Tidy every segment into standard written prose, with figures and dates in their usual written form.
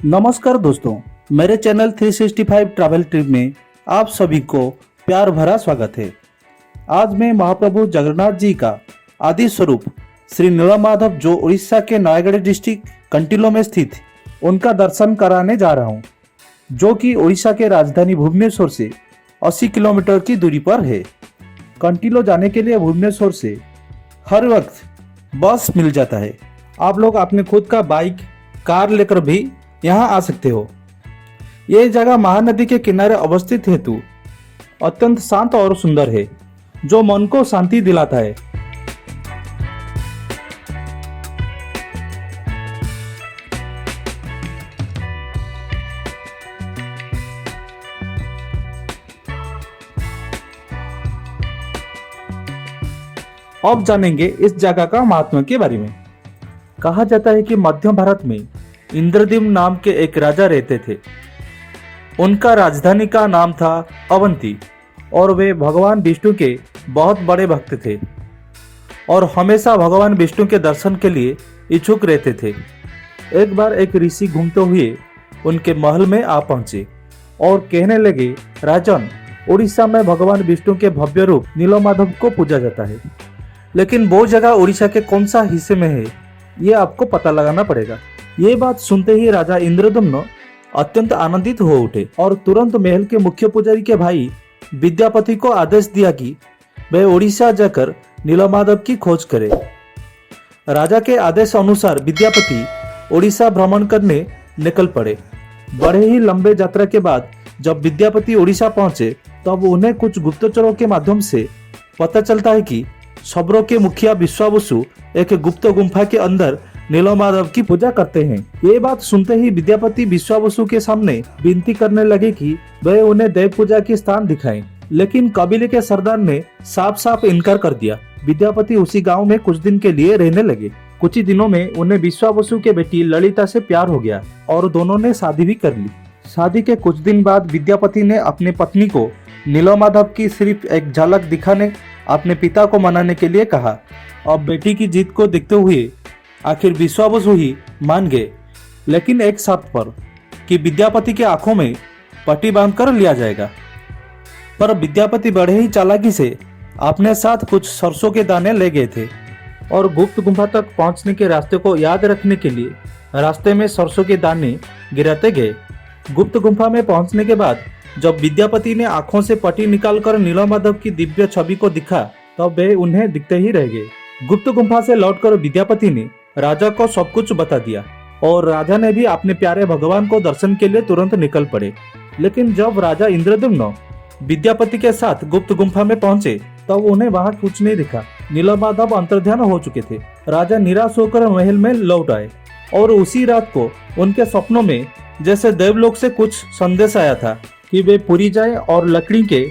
नमस्कार दोस्तों, मेरे चैनल 365 ट्रैवल ट्रिप में आप सभी को प्यार भरा स्वागत है। आज मैं महाप्रभु जगन्नाथ जी का आदि स्वरूप श्री नीलमाधव जो उड़ीसा के नयागढ़ डिस्ट्रिक्ट कंटिलो में स्थित उनका दर्शन कराने जा रहा हूँ, जो कि उड़ीसा के राजधानी भुवनेश्वर से 80 किलोमीटर की दूरी पर है। कंटिलो जाने के लिए भुवनेश्वर से हर वक्त बस मिल जाता है। आप लोग अपने खुद का बाइक, कार लेकर भी यहाँ आ सकते हो। ये जगह महानदी के किनारे अवस्थित हेतु अत्यंत शांत और सुंदर है, जो मन को शांति दिलाता है। अब जानेंगे इस जगह का महात्मा के बारे में। कहा जाता है कि मध्य भारत में इंद्रद्युम्न नाम के एक राजा रहते थे। उनका राजधानी का नाम था अवंती और वे भगवान विष्णु के बहुत बड़े भक्त थे और हमेशा भगवान विष्णु के दर्शन के लिए इच्छुक रहते थे। एक बार एक ऋषि घूमते हुए उनके महल में आ पहुंचे और कहने लगे, राजन, उड़ीसा में भगवान विष्णु के भव्य रूप नीलमाधव को पूजा जाता है, लेकिन वो जगह उड़ीसा के कौन सा हिस्से में है, ये आपको पता लगाना पड़ेगा। ये बात सुनते ही राजा इंद्रद्युम्न अत्यंत आनंदित हो उठे और तुरंत महल के मुख्य पुजारी के भाई विद्यापति को आदेश दिया कि वह उड़ीसा जाकर नीलमाधव की खोज करे। राजा के आदेश अनुसार विद्यापति उड़ीसा भ्रमण करने निकल पड़े। बड़े ही लंबे यात्रा के बाद जब विद्यापति उड़ीसा पहुंचे, तब उन्हें कुछ गुप्तचरों के माध्यम से पता चलता है कि शबरों के मुखिया विश्वावसु एक गुप्त गुम्फा के अंदर नीलमाधव की पूजा करते हैं। ये बात सुनते ही विद्यापति विश्वावसु के सामने विनती करने लगे कि वह उन्हें देव पूजा के स्थान दिखाएं, लेकिन कबीले के सरदार ने साफ साफ इनकार कर दिया। विद्यापति उसी गांव में कुछ दिन के लिए रहने लगे। कुछ ही दिनों में उन्हें विश्वावसु के बेटी ललिता से प्यार हो गया और दोनों ने शादी भी कर ली। शादी के कुछ दिन बाद विद्यापति ने अपनी पत्नी को नीलमाधव की सिर्फ एक झलक दिखाने अपने पिता को मनाने के लिए कहा। अब बेटी की जिद को देखते हुए आखिर विश्वावसु ही मान गए, लेकिन एक शर्त पर कि विद्यापति के आंखों में पट्टी बांधकर लिया जाएगा। पर विद्यापति बड़े ही चालाकी से अपने साथ कुछ सरसों के दाने ले गए थे और गुप्त गुफा तक पहुंचने के रास्ते को याद रखने के लिए रास्ते में सरसों के दाने गिराते गए। गुप्त गुफा में पहुंचने के बाद जब विद्यापति ने आंखों से पट्टी निकालकर नीलमाधव की दिव्य छवि को दिखा, तब वे उन्हें दिखते ही रह गए। गुप्त गुफा से लौटकर विद्यापति ने राजा को सब कुछ बता दिया और राजा ने भी अपने प्यारे भगवान को दर्शन के लिए तुरंत निकल पड़े। लेकिन जब राजा इंद्रद्युम्न विद्यापति के साथ गुप्त गुफा में पहुंचे, तब उन्हें वहां कुछ नहीं दिखा। नीलमाधव अंतर्ध्यान हो चुके थे। राजा निराश होकर महल में लौट आए और उसी रात को उनके सपनों में जैसे देवलोक से कुछ संदेश आया था कि वे पुरी जाए और लकड़ी के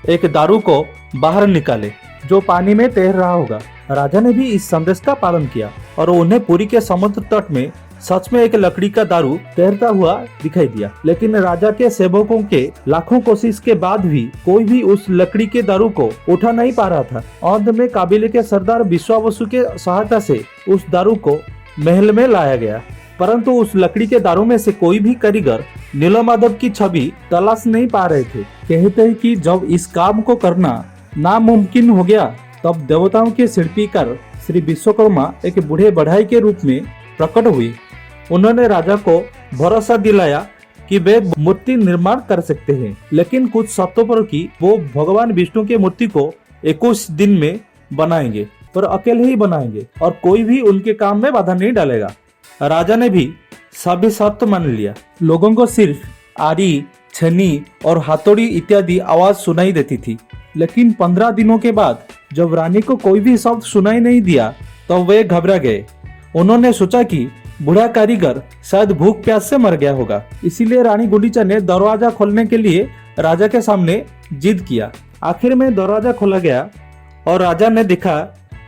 एक दारू को बाहर निकाले जो पानी में तैर रहा होगा। राजा ने भी इस संदेश का पालन किया और उन्हें पुरी के समुद्र तट में सच में एक लकड़ी का दारू तैरता हुआ दिखाई दिया। लेकिन राजा के सेवकों के लाखों कोशिश के बाद भी कोई भी उस लकड़ी के दारू को उठा नहीं पा रहा था। अंत में काबिले के सरदार विश्वावसु के सहायता से उस दारू को महल में लाया गया, परंतु उस लकड़ी के दारू में से कोई भी कारीगर नीलमाधव की छवि तलाश नहीं पा रहे थे। कहते हैं कि जब इस काम को करना नामुमकिन हो गया, तब देवताओं के शिल्पीकार श्री विश्वकर्मा एक बूढ़े बढ़ाई के रूप में प्रकट हुए। उन्होंने राजा को भरोसा दिलाया कि वे मूर्ति निर्माण कर सकते हैं, लेकिन कुछ शर्तों पर कि वो भगवान विष्णु की मूर्ति को 21 दिन में बनाएंगे, पर अकेले ही बनाएंगे और कोई भी उनके काम में बाधा नहीं डालेगा। राजा ने भी सभी शर्त मान लिया। लोगों को सिर्फ आरी, छनी और हाथोड़ी इत्यादि आवाज सुनाई देती थी, लेकिन 15 दिनों के बाद जब रानी को कोई भी शब्द सुनाई नहीं दिया, तो वे घबरा गए। उन्होंने सोचा कि बूढ़ा कारीगर शायद भूख प्यास से मर गया होगा। इसीलिए रानी गुंडीचा ने दरवाजा खोलने के लिए राजा के सामने जिद किया। आखिर में दरवाजा खोला गया और राजा ने देखा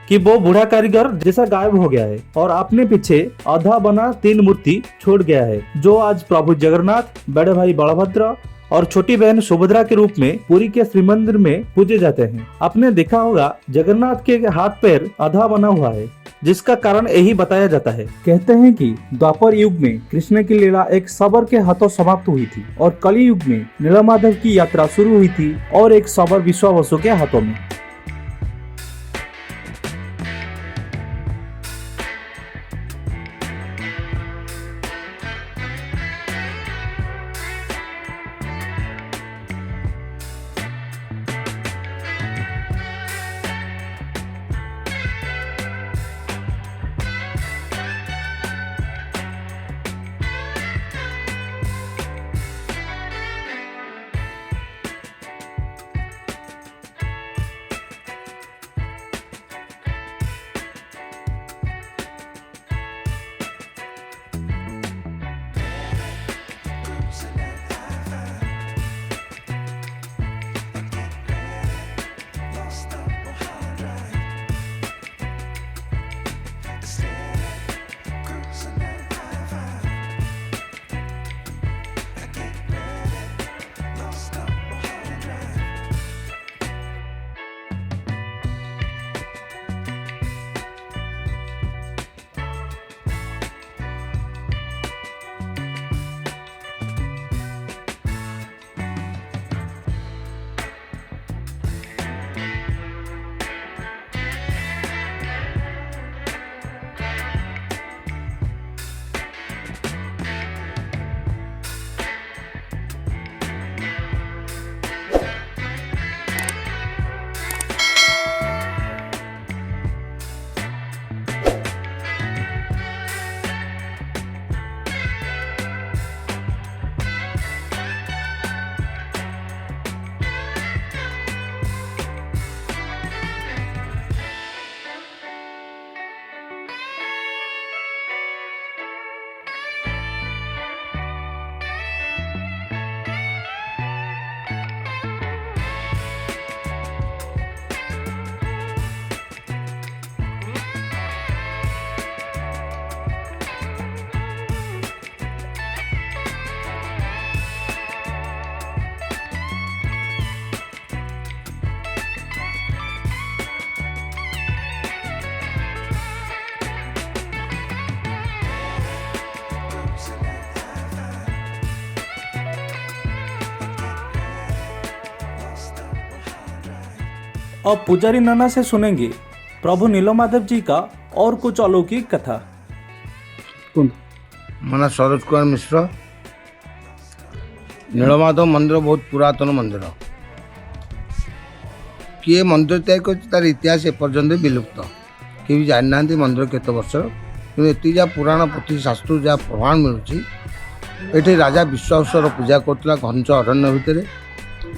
कि वो बूढ़ा कारीगर जैसा गायब हो गया है और अपने पीछे आधा बना 3 मूर्ति छोड़ गया है, जो आज प्रभु जगन्नाथ, बड़े भाई बलभद्र और छोटी बहन सुभद्रा के रूप में पुरी के श्री मंदिर में पूजे जाते हैं। आपने देखा होगा जगन्नाथ के हाथ पैर आधा बना हुआ है, जिसका कारण यही बताया जाता है। कहते हैं कि द्वापर युग में कृष्ण की लीला एक शबर के हाथों समाप्त हुई थी और कली युग में नीलमाधव की यात्रा शुरू हुई थी और एक शबर विश्वावसु के हाथों में। अब पुजारी नाना से सुनेंगे प्रभु नीलमाधव जी का और कुछ अलौकिक कथा। मन सरोज कुमार मिश्र। नीलमाधव मंदिर बहुत पुरातन मंदिर। किए मंदिर तैयार कर तार इतिहास एपर्यंत विलुप्त कि भी जानी ना मंदिर केत वर्ष कि ये जहाँ पुराण पुथी शास्त्र जहाँ प्रमाण मिलूँ ये राजा विश्वासर पूजा करुला घंच अरण्य भितर।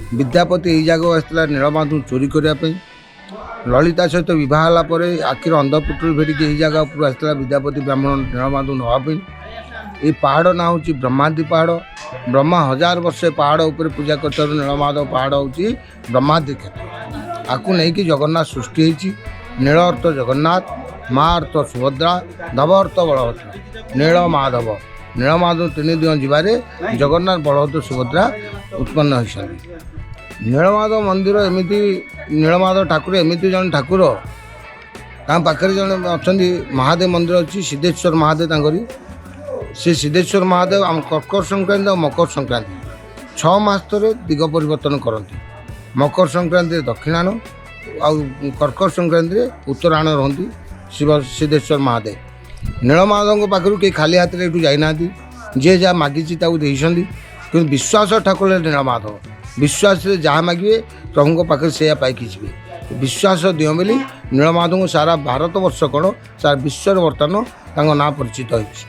विद्यापति यही जगह आसला नीलमाधव चोरी करने। ललिता सहित बहुत आखिर अंधपुटुल भेटिक यही जगह उपर आसला विद्यापति ब्राह्मण नीलमाधव नापी। ये पहाड़ ना हूँ ब्रह्मादि पहाड़। ब्रह्मा 1000 वर्ष पहाड़ उपर पूजा कर नीलमाधव पहाड़ हूँ ब्रह्मादि क्षेत्र। आपको नहीं कि जगन्नाथ सृष्टि होती। नील अर्थ जगन्नाथ, माँ अर्थ सुभद्रा, धव अर्थ बलभद्र। नील माधव नीलमाधव 3 दिन जीवारे जगन्नाथ बलभद्र सुभद्रा उत्पन्न होती। नीलमाधव मंदिर एमती नीलमाधव ठाकुर एमती जन ठाकुर पाखे जन अच्छा महादेव मंदिर अच्छी सिद्धेश्वर महादेव तरी। से सिद्धेश्वर महादेव आम कर्कट संक्रांति और मकर संक्रांति 6 मास दिग परिवर्तन करती। मकर संक्रांति दक्षिणाण आ कर्कट संक्रांति उत्तरायण रहती शिव सिद्धेश्वर महादेव। नीलमाधव पाखु कहीं खाली हाथ में जाना जी जहाँ मागिी कि विश्वास ठाकुर नीलमाधव। विश्वास से जहाँ मागे प्रभु पाखे से पाई विश्वास दियो बोली नीलमाधव सारा भारत वर्ष कौन सारा विश्व बर्तमान ना परिचित होती।